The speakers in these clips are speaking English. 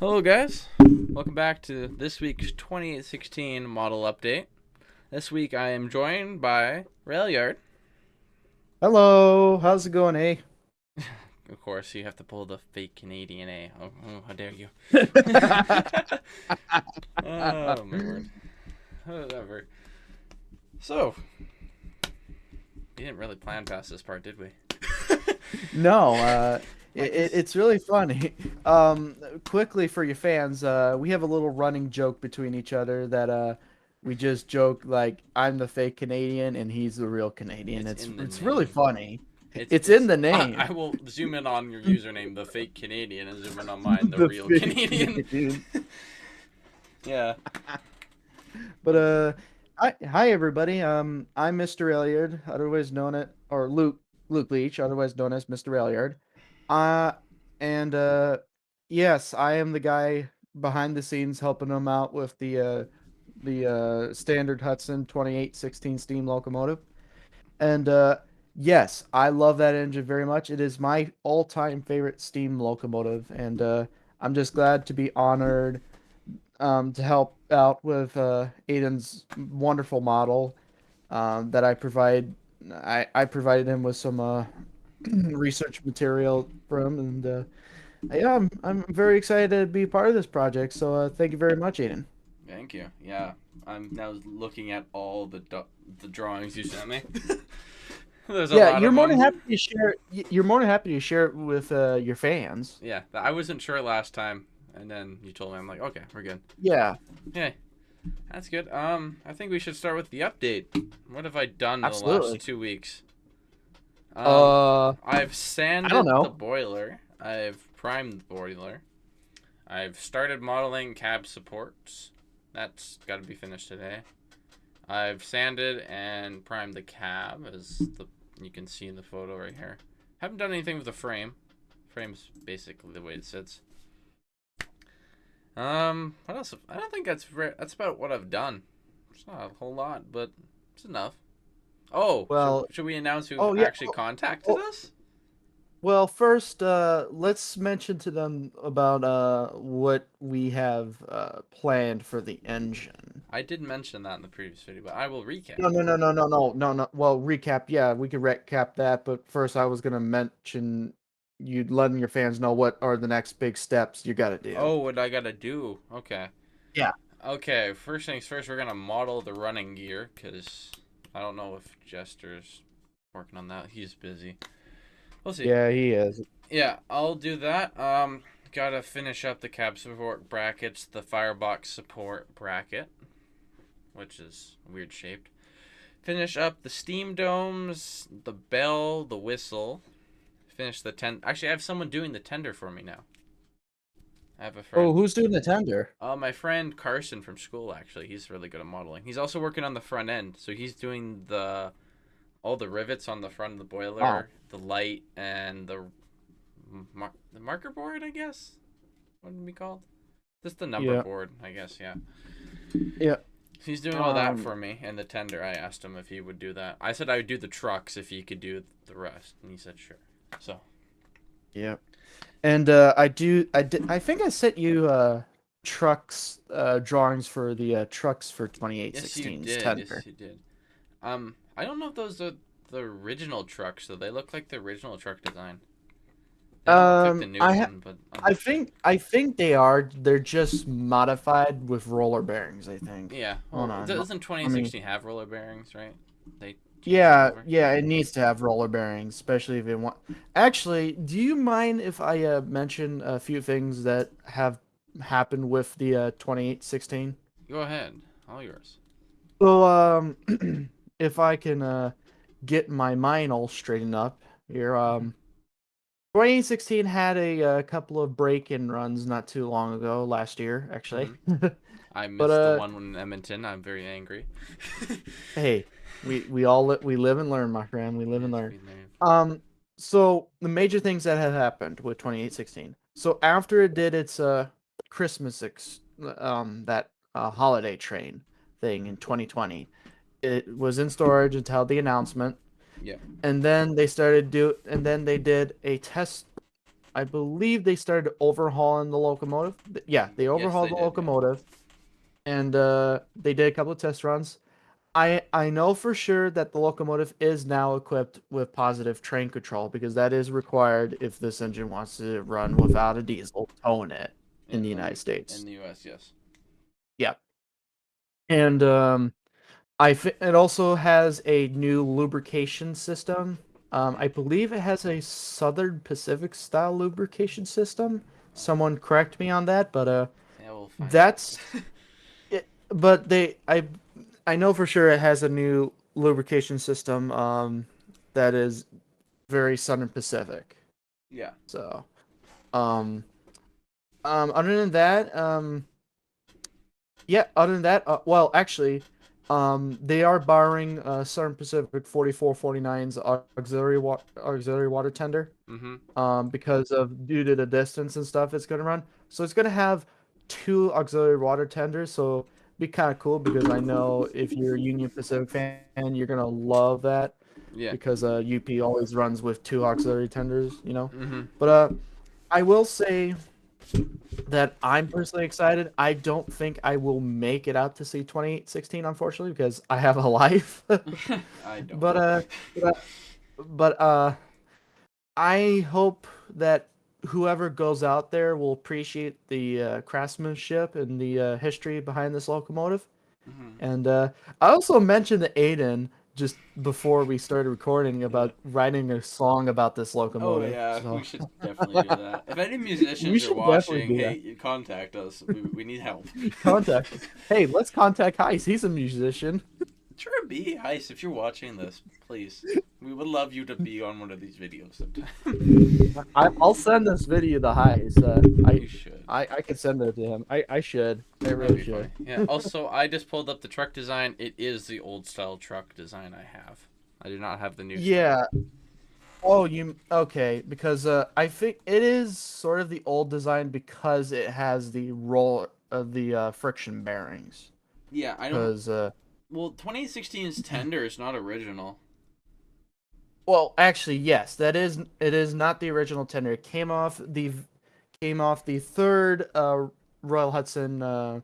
Hello, guys. Welcome back to this week's 2816 model update. This week I am joined by Railyard. Hello, how's it going, eh? Of course, you have to pull the fake Canadian A. Oh, how dare you. Oh, my word. Whatever. So, we didn't really plan past this part, did we? No, I just. it's really funny. Um, Quickly for your fans, we have a little running joke between each other that we just joke like I'm the fake Canadian and he's the real Canadian. It's It's in the it's really name. funny. It's It's in it's. the I name. will zoom in on your username, the fake Canadian, and zoom in on mine, the The real fake Canadian. Canadian. Yeah. But hi everybody. I'm Mr. Elliard, otherwise known it or Luke Leach, otherwise known as Mr. Elliard. Uh, and yes, I am the guy behind the scenes helping them out with the standard Hudson 2816 steam locomotive. And yes, I love that engine very much. It is my all-time favorite steam locomotive, and I'm just glad to be honored to help out with Aiden's wonderful model that I provide. I provided him with some research material for him, and yeah, I'm very excited to be part of this project. So thank you very much, Aiden. Thank you. Yeah, I'm now looking at all the drawings you sent me. There's a Yeah, lot you're of more than them. happy to share. You're more than happy to share it with your fans. Yeah, I wasn't sure last time, and then you told me. I'm like, okay, we're good. Yeah, Yeah, that's good. I think we should start with the update. What have I done in the last absolutely. 2 weeks? Uh, I've I don't sanded the know. boiler. I've primed the boiler. I've started modeling cab supports. That's got to be finished today. I've sanded and primed the cab, as you can see in the photo right here. Haven't done anything with the frame. Frame's basically the way it sits. What else? I don't think that's about what I've done. It's not a whole lot, but it's enough. Oh, should Well, should we announce who oh yeah. actually contacted Oh, us? well, first, let's mention to them about what we have planned for the engine. I did mention that in the previous video, but I will No, recap. no, no, no, no, no, no, no. Well, recap. Yeah, we could recap that. But first, I was gonna mention you letting your fans know what are the next big steps you got to do. Oh, what I gotta do? Okay. Yeah. Okay, first things first, we're gonna model the running gear, because I don't know if Jester's working on that. He's busy. We'll see. Yeah, he is. Yeah, I'll do that. Gotta finish up the cab support brackets, the firebox support bracket, which is weird shaped. Finish up the steam domes, the bell, the whistle. Finish the Actually, I have someone doing the tender for me now. I have a Oh, friend. who's doing the tender? My friend Carson from school. Actually, he's really good at modeling. He's also working on the front end, so he's doing the all the rivets on the front of the Oh, boiler, the light, and the marker board. I guess what would it be called? Just the number yeah, board. I guess yeah. yeah. He's doing all that Um, for me, and the tender. I asked him if he would do that. I said I would do the trucks if he could do the rest, and he said sure. So yeah. And I think I sent you trucks drawings for the trucks for yes, you 2816's did. Yes, tender. you did. I don't know if those are the original trucks though. They look like the original truck design. They don't look like the new I ha one, but I'm not sure. I think they are. They're just modified with roller bearings, I think. Yeah. Hold Well, on. doesn't Let me. 2016 have roller bearings, right? They changed them Yeah, over. yeah, it needs to have roller bearings, especially if it want. Actually, do you mind if I mention a few things that have happened with the 2816? Go ahead. All yours. So, if I can get my mind all straightened up here, 2016 had a, couple of break-in runs not too long ago, last year actually. Mm-hmm. I But missed the one in Edmonton. I'm very angry. hey, we live and learn, my friend. We live and Yes, learn. we live. Um, so the major things that have happened with 2816. So after it did its Christmas that holiday train thing in 2020, it was in storage until the announcement, Yeah. and then they did a test. I believe they started overhauling the locomotive. Yeah, they overhauled they the did, yeah. locomotive, and they did a couple of test runs. I know for sure that the locomotive is now equipped with positive train control because that is required if this engine wants to run without a diesel towing it in the United States. In the U.S., yes. Yeah, and it also has a new lubrication system. I believe it has a Southern Pacific style lubrication system. Someone correct me on that, but Yeah, we'll find that's it. But I know for sure it has a new lubrication system that is very Southern Pacific. Yeah. So, um, other than that, yeah, other than that, well, actually, they are borrowing Southern Pacific 4449's auxiliary water tender, Mm-hmm. because of due to the distance and stuff it's gonna run. So it's gonna have two auxiliary water tenders. So be kind of cool because I know if you're a Union Pacific fan, you're gonna love that Yeah. because UP always runs with two auxiliary tenders, you know. Mm-hmm. But I will say that I'm personally excited. I don't think I will make it out to see 2016, unfortunately, because I have a life. I don't. but I hope that whoever goes out there will appreciate the craftsmanship and the history behind this locomotive. Mm-hmm. And I also mentioned to Aiden just before we started recording about writing a song about this Oh locomotive. yeah, So we should definitely do that. If any we musicians are should definitely watching, do hey, that. you contact us. We need help. Contact us. Hey, let's contact Heist. He's a musician. Sure, be Heist, if you're watching this, please. We would love you to be on one of these videos sometime. I'll send this video to Heist. You should. I could send it to him. I should. I That'd really be should. funny. Yeah. Also, I just pulled up the truck design. It is the old style truck design I have. I do not have the new. Yeah. Oh, you okay? Because I think it is sort of the old design because it has the roll of the friction bearings. Yeah, I don't. Because Well, 2016's tender is not original. well, actually, yes, that is it is not the original tender. It came off the third Royal Hudson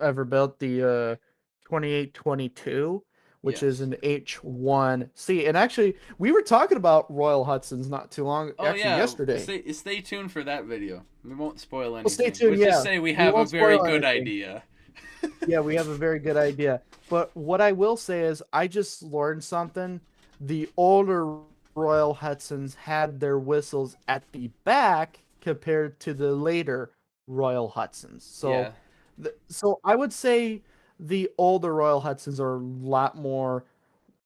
ever built, the 2822, which is Yes. an H1C. And actually, we were talking about Royal Hudsons not too long, Oh actually yeah, yesterday. stay tuned for that video. We won't spoil anything. Well, stay tuned. Let's Yeah, just say we we have a won't very spoil good anything. idea. Yeah, we have a very good idea. But what I will say is, I just learned something. The older Royal Hudsons had their whistles at the back compared to the later Royal Hudsons. So, Yeah. so I would say the older Royal Hudsons are a lot more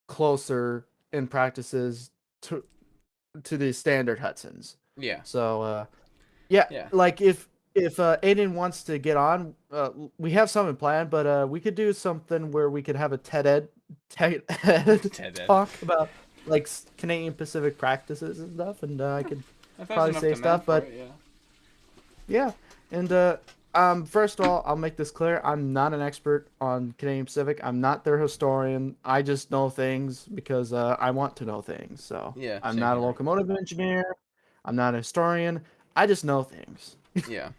closer in practices to the standard Hudsons. Yeah. So, yeah, Yeah. like if Aiden wants to get on, we have something planned, but we could do something where we could have a TED Ed Ted Ed. talk about like Canadian Pacific practices and stuff, and I could If that's probably enough say demand stuff. for But it, yeah, and first of all, I'll make this clear: I'm not an expert on Canadian Pacific. I'm not their historian. I just know things because I want to know things. So Yeah, I'm same not a here. locomotive engineer. I'm not a historian. I just know things. Yeah.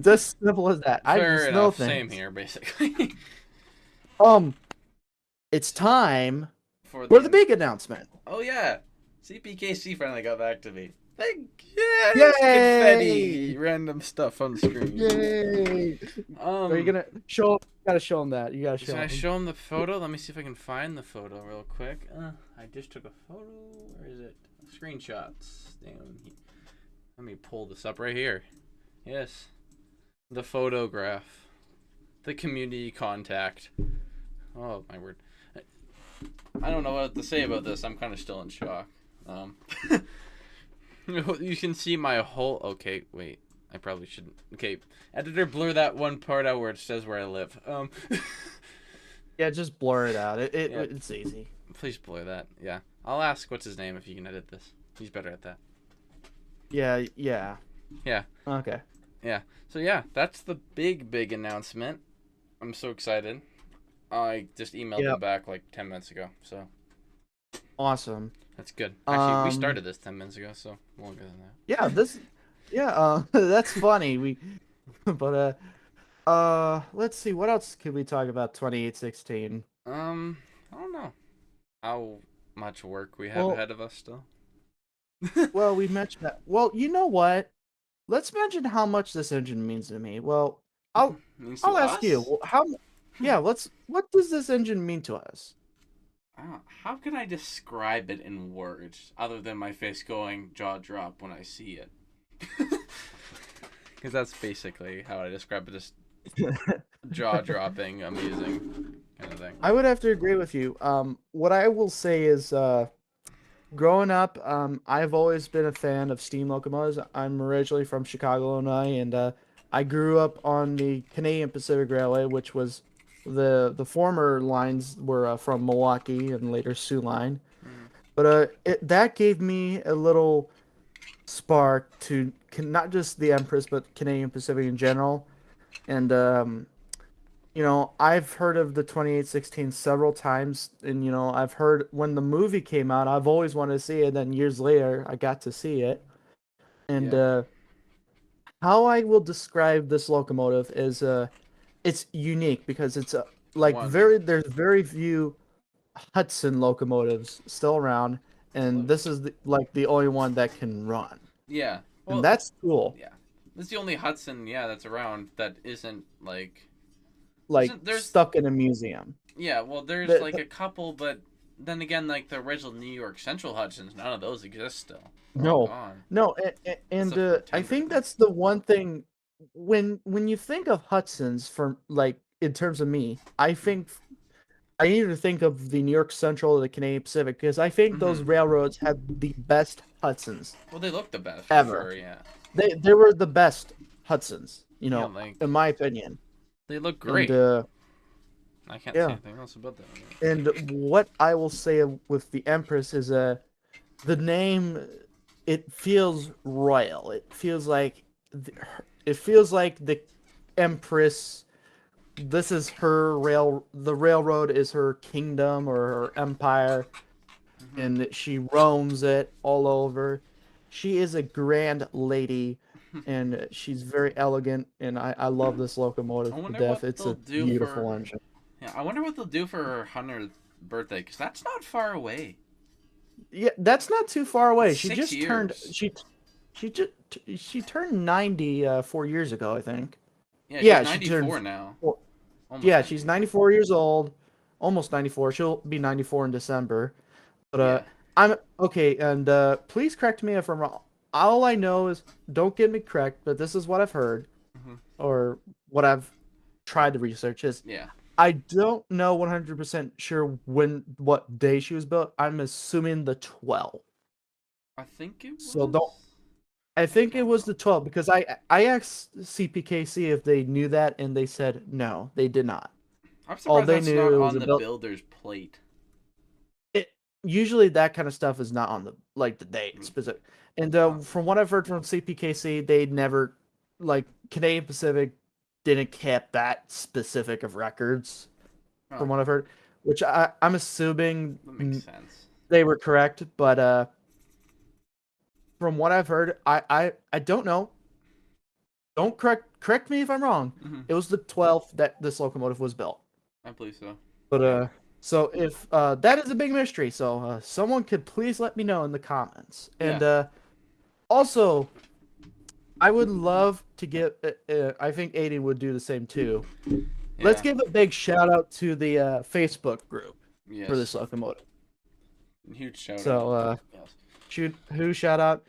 Just simple as that. I Fair just know enough. things. Same here, basically. It's time For for the big announcement. Oh yeah, CPKC finally got back to me. Like, yeah, Yay! there's confetti, random stuff on the screen. Yay! Are you gonna show? You gotta show them that. You gotta show Should I them. show him the photo? Let me see if I can find the photo real quick. I just took a photo. Where is it? Screenshots. Damn. Let me pull this up right here. Yes. The photograph. The community contact. Oh, my word. I don't know what to say about this. I'm kind of still in shock. You can see my whole... Okay, wait. I probably shouldn't... Okay, editor, blur that one part out where it says where I live. Yeah, just blur it out. Yeah. It's easy. Please blur that. Yeah. I'll ask what's his name if you can edit this. He's better at that. Yeah. Yeah. Okay. Yeah. So yeah, that's the big announcement. I'm so excited. I just emailed them back like 10 minutes ago. So Awesome. That's good. Actually, we Um, started this 10 minutes ago, so longer than that. yeah, yeah, that's funny. But let's see, what else could we talk about 2816? I don't know how much work we have Well, ahead of us still. well, we mentioned that. Well, you know what? Let's mention how much this engine means to me. Well, I'll Means to I'll ask you. us? Yeah, what does this engine mean to us? How can I describe it in words other than my face going jaw drop when I see it? Because that's basically how I describe it, just jaw dropping, amusing kind of thing. I would have to agree with you. What I will say is, growing up, I've always been a fan of steam locomotives. I'm originally from Chicago, Illinois, and I grew up on the Canadian Pacific Railway, which was the former lines were from Milwaukee and later Sioux Line. Mm. But that gave me a little spark to not just the Empress, but Canadian Pacific in general. And I've heard of the 2816 several times, and I've heard when the movie came out, I've always wanted to see it. Then years later, I got to see it, and Yeah. how I will describe this locomotive is it's unique because it's One. there's very few Hudson locomotives still around, and Look. this is the only one that can run, Yeah. and Well, that's cool. yeah. This is the only Hudson, yeah, that's around that isn't like. Like There's. stuck in a museum. Yeah, well, there's The, like a couple, but then again, like the original New York Central Hudsons, none of those exist still. They're all No, gone. no, It's a and I pretender think thing. that's the one thing when you think of Hudson's from like in terms of me, I think I either think of the New York Central or the Canadian Pacific because I think those Mm-hmm. railroads had the best Hudsons Well, they look the best for ever. sure, yeah. They were the best Hudsons, Yeah, like in my opinion. they look And great. I can't say yeah, anything else about that. and what I will say with the Empress is the name, it feels royal. It feels like the Empress. This is her rail. The railroad is her kingdom or her empire, Mm-hmm. and she roams it all over. She is a grand lady, and she's very elegant. And I love this I locomotive to wonder death. what It's they'll a do for. beautiful engine. Yeah, I wonder what they'll do for her 100th birthday, because that's not far away. Yeah, that's not too far It's away. She six just turned years. she just she turned 90 4 years ago, I think. Yeah, she's Yeah, she turned 94 now. four- Almost yeah, she's 94. 94 years old, almost 94. She'll be 94 in December. But Yeah. I'm okay, and please correct me if I'm wrong. All I know is don't get me correct, but this is what I've heard Mm-hmm. or what I've tried to research is Yeah. I don't know 100% sure what day she was built. I'm assuming the 12th. I think it So was. don't I I think it can't was the remember. 12th because I asked CPKC if they knew that and they said no, they did not. I'm All surprised they that's not knew it was on a the built builder's plate. it usually that kind of stuff is not on the date Mm. specific. And Oh. from what I've heard from CPKC, they never like Canadian Pacific didn't keep that specific of records Oh, from what I've heard, which I'm assuming that makes sense. they were correct, but from what I've heard, I don't know. Don't correct me if I'm wrong. Mm-hmm. It was the 12th that this locomotive was built. I believe so. But Yeah. so if that is a big mystery, so someone could please let me know in the comments. And Yeah. also, I would love to get. I think Aiden would do the same too. Let's Yeah. give a big shout out to the Facebook group for this Yes. locomotive. Huge shout out. So Yes. shout out.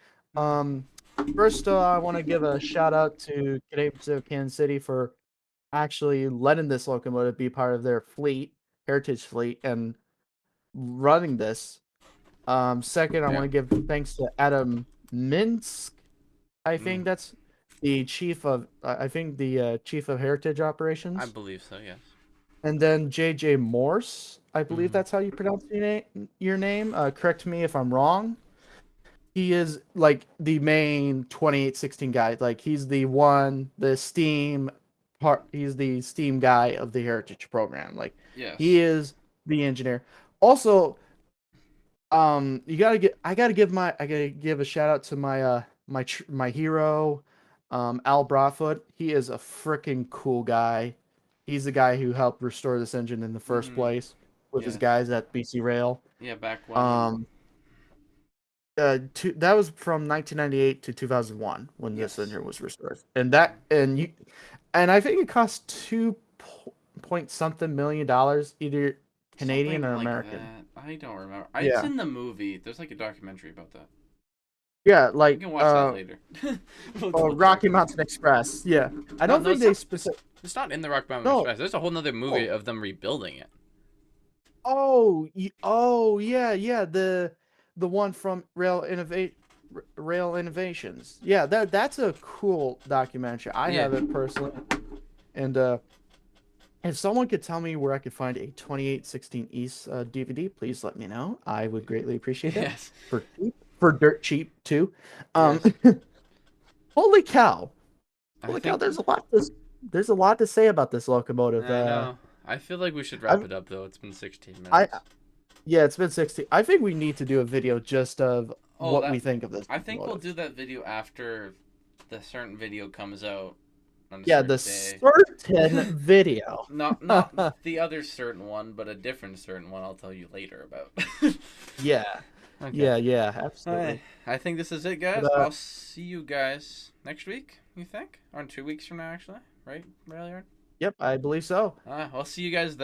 First, I want to give a shout out to Canadian Pacific Kansas City for actually letting this locomotive be part of their fleet, heritage fleet, and running this. Second, I Yeah. want to give thanks to Adam Minsk. I think Mm. that's the chief of. I think the chief of heritage I operations, believe so. Yes. and then JJ Morse. I believe Mm-hmm. that's how you pronounce your name. Correct me if I'm wrong. He is like the main 2816 guy. Like he's the one, the Steam part. He's the Steam guy of the heritage program. Like he Yes. is the engineer. Also, I gotta give a shout out to my hero, Al Broadfoot. He is a freaking cool guy. He's the guy who helped restore this engine in the first Mm-hmm. place with his Yes. guys at BC Rail. Yeah, back when. Um, that was from 1998 to 2001 when this Yes. engine was restored, and I think it cost point something million dollars, either Canadian Something or like American. that. I don't remember. It's Yeah, in the movie. There's like a documentary about that. yeah, We like can watch that later. We'll Rocky talk about Mountain Express. Yeah, I No, don't no, think it's they not. specific. It's not in the Rock Mountain No. Express. There's a whole nother movie Oh. of them rebuilding it. Oh, yeah, yeah. The one from Rail Innovations. Yeah, that's a cool documentary. I Yeah. have it personally, and if someone could tell me where I could find a 2816 East DVD, please let me know. I would greatly appreciate that. Yes. For dirt cheap too. Um, Yes. holy cow! I Holy cow! think. There's a lot to say about this locomotive. I know. I feel like we should wrap I've, it up though. It's been 16 I minutes. Yeah, it's been 60. I think we need to do a video just of Oh, what that. we think of this I think we'll locomotive. do that video after the certain video comes out on a Yeah, the certain day. certain video. Not the other certain one, but a different certain one. I'll tell you later about. Yeah. Okay. Yeah, absolutely. I think this is it, guys. But, I'll see you guys next week. You think? Or in 2 weeks from now, actually, right, Railyard? yep, I believe so. I'll see you guys then.